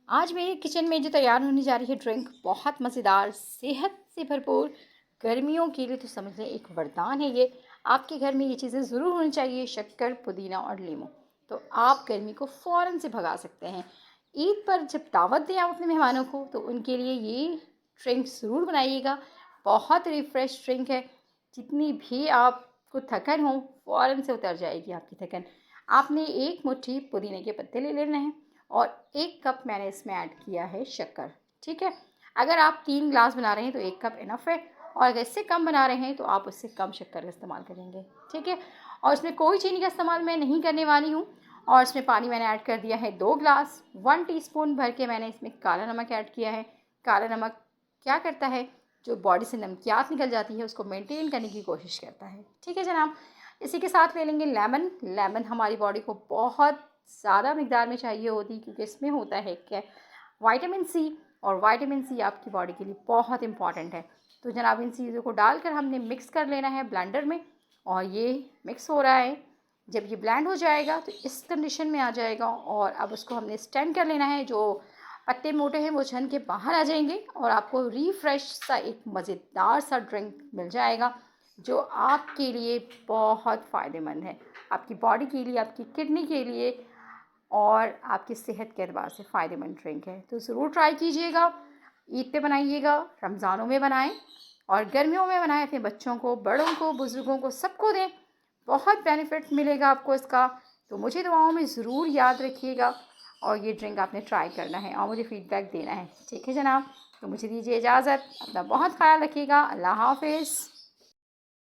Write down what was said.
आज मेरे किचन में जो तैयार होने जा रही है ड्रिंक बहुत मज़ेदार, सेहत से भरपूर, गर्मियों के लिए तो समझ लें एक वरदान है ये। आपके घर में ये चीज़ें ज़रूर होनी चाहिए, शक्कर, पुदीना और नींबू। तो आप गर्मी को फ़ौरन से भगा सकते हैं। ईद पर जब दावत दें आप अपने मेहमानों को तो उनके लिए ये ड्रिंक ज़रूर बनाइएगा। बहुत रिफ़्रेश ड्रिंक है। जितनी भी आपको थकन हो फ़ौरन से उतर जाएगी आपकी थकन। आपने एक मुट्ठी पुदीने के पत्ते ले लेने हैं और 1 कप मैंने इसमें ऐड किया है शक्कर। ठीक है, अगर आप 3 ग्लास बना रहे हैं तो 1 कप इनफ है, और अगर इससे कम बना रहे हैं तो आप उससे कम शक्कर का इस्तेमाल करेंगे। ठीक है, और इसमें कोई चीनी का इस्तेमाल मैं नहीं करने वाली हूँ। और इसमें पानी मैंने ऐड कर दिया है 2 ग्लास। 1 टीस्पून भर के मैंने इसमें काला नमक ऐड किया है। काला नमक क्या करता है, जो बॉडी से नमकियात निकल जाती है उसको मेंटेन करने की कोशिश करता है। ठीक है जनाब, इसी के साथ ले लेंगे लेमन। लेमन हमारी बॉडी को बहुत ज़्यादा मिकदार में चाहिए होती, क्योंकि इसमें होता है क्या, विटामिन सी। और विटामिन सी आपकी बॉडी के लिए बहुत इंपॉर्टेंट है। तो जनाब इन चीज़ों को डालकर हमने मिक्स कर लेना है ब्लेंडर में। और ये मिक्स हो रहा है, जब ये ब्लेंड हो जाएगा तो इस कंडीशन में आ जाएगा। और अब उसको हमने स्टैंड कर लेना है। जो पत्ते मोटे हैं वो छन के बाहर आ जाएंगे और आपको रिफ्रेश सा एक मज़ेदार सा ड्रिंक मिल जाएगा, जो आपके लिए बहुत फ़ायदेमंद है, आपकी बॉडी के लिए, आपकी किडनी के लिए और आपकी सेहत के एतबार से फ़ायदेमंद ड्रिंक है। तो ज़रूर ट्राई कीजिएगा। ईद पे बनाइएगा, रमज़ानों में बनाएं और गर्मियों में बनाएं। अपने बच्चों को, बड़ों को, बुज़ुर्गों को, सबको दें। बहुत बेनिफिट मिलेगा आपको इसका। तो मुझे दुआओं में ज़रूर याद रखिएगा और ये ड्रिंक आपने ट्राई करना है और मुझे फ़ीडबैक देना है। ठीक है जनाब, तो मुझे दीजिए इजाज़त। अपना बहुत ख्याल रखिएगा। अल्लाह हाफ़िज़।